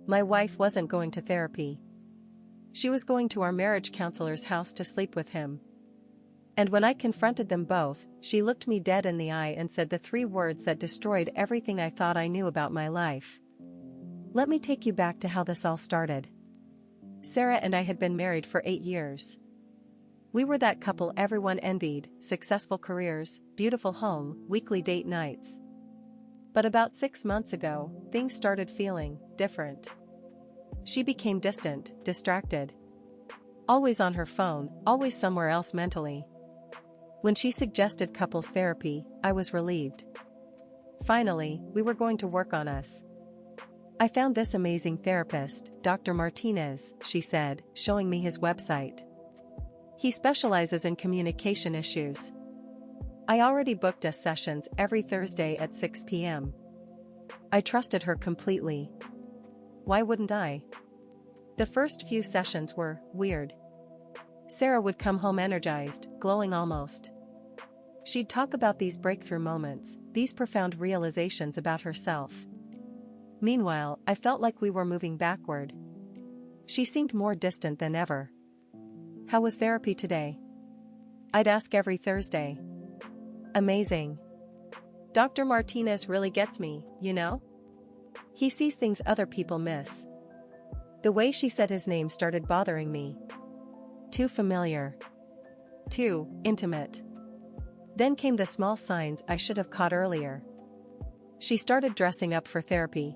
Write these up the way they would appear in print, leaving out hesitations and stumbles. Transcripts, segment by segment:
My wife wasn't going to therapy. She was going to our marriage counselor's house to sleep with him. And when I confronted them both, she looked me dead in the eye and said the three words that destroyed everything I thought I knew about my life. Let me take you back to how this all started. Sarah and I had been married for 8 years. We were that couple everyone envied, successful careers, beautiful home, weekly date nights. But about 6 months ago, things started feeling different. She became distant, distracted. Always on her phone, always somewhere else mentally. When she suggested couples therapy, I was relieved. Finally, we were going to work on us. I found this amazing therapist, Dr. Martinez, she said, showing me his website. He specializes in communication issues. I already booked us sessions every Thursday at 6 p.m. I trusted her completely. Why wouldn't I? The first few sessions were weird. Sarah would come home energized, glowing almost. She'd talk about these breakthrough moments, these profound realizations about herself. Meanwhile, I felt like we were moving backward. She seemed more distant than ever. How was therapy today? I'd ask every Thursday. Amazing. Dr. Martinez really gets me, you know? He sees things other people miss. The way she said his name started bothering me. Too familiar. Too intimate. Then came the small signs I should have caught earlier. She started dressing up for therapy.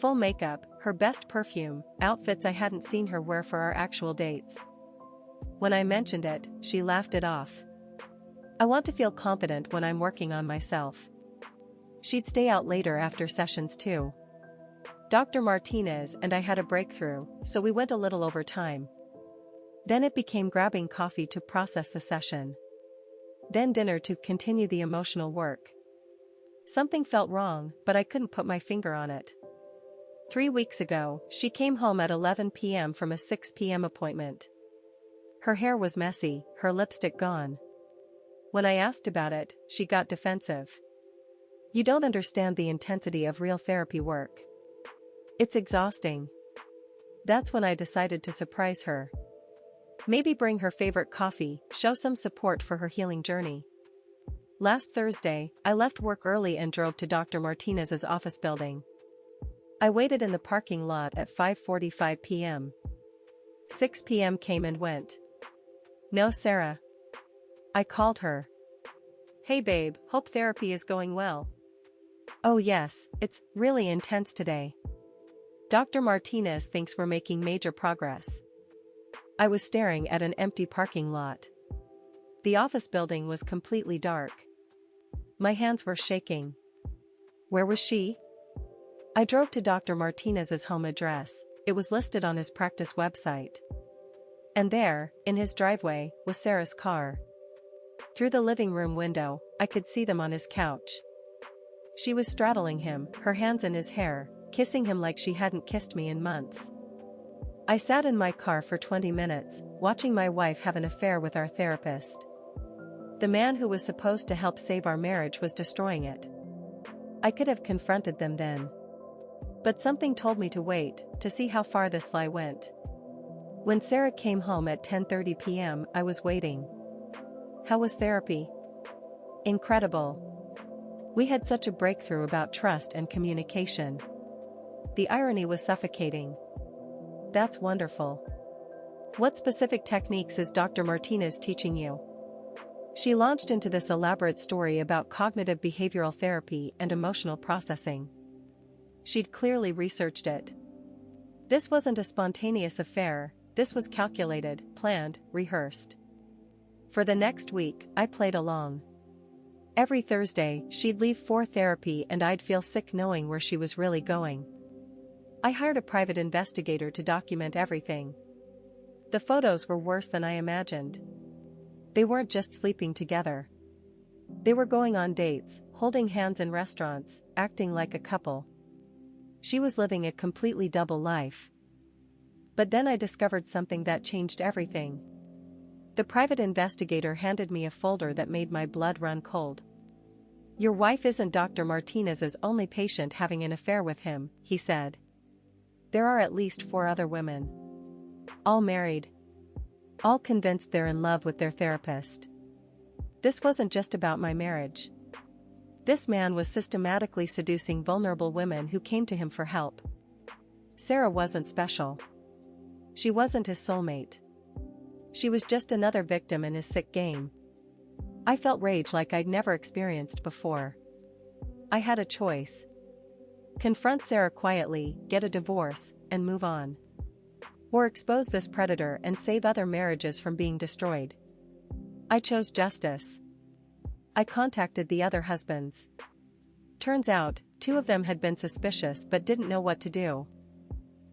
Full makeup, her best perfume, outfits I hadn't seen her wear for our actual dates. When I mentioned it, she laughed it off. I want to feel confident when I'm working on myself. She'd stay out later after sessions too. Dr. Martinez and I had a breakthrough, so we went a little over time. Then it became grabbing coffee to process the session. Then dinner to continue the emotional work. Something felt wrong, but I couldn't put my finger on it. 3 weeks ago, she came home at 11 p.m. from a 6 p.m. appointment. Her hair was messy, her lipstick gone. When I asked about it, she got defensive. You don't understand the intensity of real therapy work. It's exhausting. That's when I decided to surprise her. Maybe bring her favorite coffee, show some support for her healing journey. Last Thursday, I left work early and drove to Dr. Martinez's office building. I waited in the parking lot at 5:45 p.m. 6 p.m. came and went. No Sarah. I called her. Hey babe, hope therapy is going well. Oh yes, it's really intense today. Dr. Martinez thinks we're making major progress. I was staring at an empty parking lot. The office building was completely dark. My hands were shaking. Where was she? I drove to Dr. Martinez's home address. It was listed on his practice website. And there, in his driveway, was Sarah's car. Through the living room window, I could see them on his couch. She was straddling him, her hands in his hair, kissing him like she hadn't kissed me in months. I sat in my car for 20 minutes, watching my wife have an affair with our therapist. The man who was supposed to help save our marriage was destroying it. I could have confronted them then. But something told me to wait, to see how far this lie went. When Sarah came home at 10:30 p.m., I was waiting. How was therapy? Incredible. We had such a breakthrough about trust and communication. The irony was suffocating. That's wonderful. What specific techniques is Dr. Martinez teaching you? She launched into this elaborate story about cognitive behavioral therapy and emotional processing. She'd clearly researched it. This wasn't a spontaneous affair, this was calculated, planned, rehearsed. For the next week, I played along. Every Thursday, she'd leave for therapy and I'd feel sick knowing where she was really going. I hired a private investigator to document everything. The photos were worse than I imagined. They weren't just sleeping together. They were going on dates, holding hands in restaurants, acting like a couple. She was living a completely double life. But then I discovered something that changed everything. The private investigator handed me a folder that made my blood run cold. Your wife isn't Dr. Martinez's only patient having an affair with him, he said. There are at least 4 other women. All married. All convinced they're in love with their therapist. This wasn't just about my marriage. This man was systematically seducing vulnerable women who came to him for help. Sarah wasn't special. She wasn't his soulmate. She was just another victim in his sick game. I felt rage like I'd never experienced before. I had a choice. Confront Sarah quietly, get a divorce, and move on. Or expose this predator and save other marriages from being destroyed. I chose justice. I contacted the other husbands. Turns out, 2 of them had been suspicious but didn't know what to do.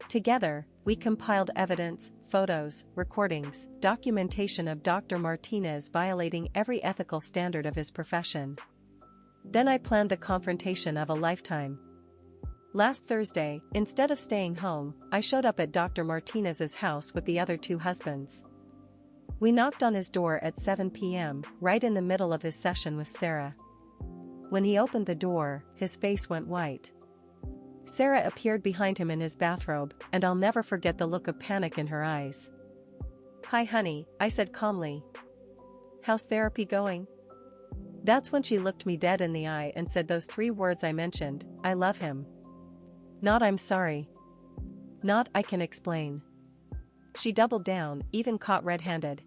Together, we compiled evidence, photos, recordings, documentation of Dr. Martinez violating every ethical standard of his profession. Then I planned the confrontation of a lifetime. Last Thursday, instead of staying home, I showed up at Dr. Martinez's house with the other 2 husbands. We knocked on his door at 7 p.m., right in the middle of his session with Sarah. When he opened the door, his face went white. Sarah appeared behind him in his bathrobe, and I'll never forget the look of panic in her eyes. "Hi honey," I said calmly. "How's therapy going?" That's when she looked me dead in the eye and said those 3 words I mentioned, "I love him." Not "I'm sorry." Not "I can explain." She doubled down, even caught red-handed.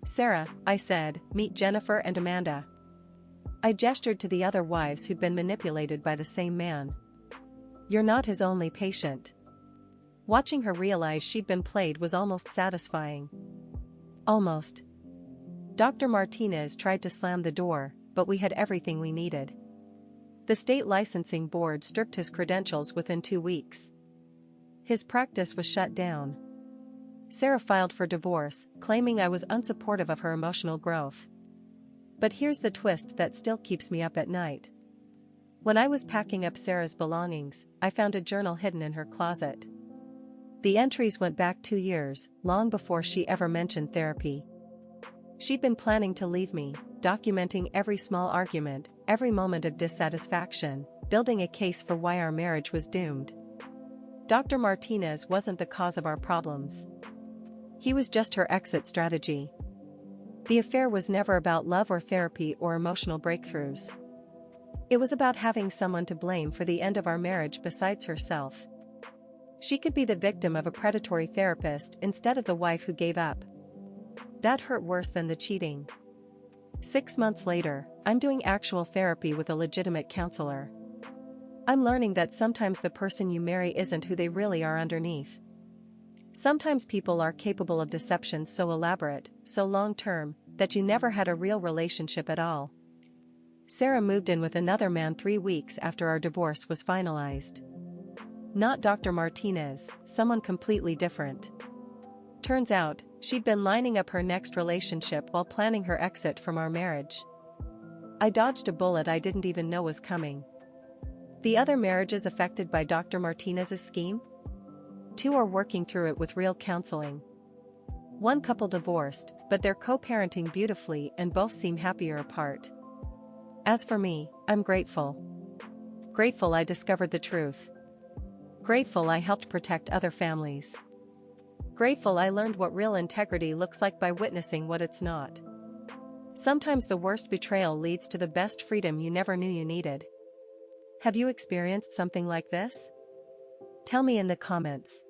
"Sarah," I said, "meet Jennifer and Amanda." I gestured to the other wives who'd been manipulated by the same man. "You're not his only patient." Watching her realize she'd been played was almost satisfying. Almost. Dr. Martinez tried to slam the door, but we had everything we needed. The state licensing board stripped his credentials within 2 weeks. His practice was shut down. Sarah filed for divorce, claiming I was unsupportive of her emotional growth. But here's the twist that still keeps me up at night. When I was packing up Sarah's belongings, I found a journal hidden in her closet. The entries went back 2 years, long before she ever mentioned therapy. She'd been planning to leave me, documenting every small argument, every moment of dissatisfaction, building a case for why our marriage was doomed. Dr. Martinez wasn't the cause of our problems. He was just her exit strategy. The affair was never about love or therapy or emotional breakthroughs. It was about having someone to blame for the end of our marriage besides herself. She could be the victim of a predatory therapist instead of the wife who gave up. That hurt worse than the cheating. 6 months later, I'm doing actual therapy with a legitimate counselor. I'm learning that sometimes the person you marry isn't who they really are underneath. Sometimes people are capable of deception so elaborate, so long-term, that you never had a real relationship at all. Sarah moved in with another man 3 weeks after our divorce was finalized. Not Dr. Martinez, someone completely different. Turns out, she'd been lining up her next relationship while planning her exit from our marriage. I dodged a bullet I didn't even know was coming. The other marriages affected by Dr. Martinez's scheme? 2 are working through it with real counseling. 1 couple divorced, but they're co-parenting beautifully and both seem happier apart. As for me, I'm grateful. Grateful I discovered the truth. Grateful I helped protect other families. Grateful I learned what real integrity looks like by witnessing what it's not. Sometimes the worst betrayal leads to the best freedom you never knew you needed. Have you experienced something like this? Tell me in the comments.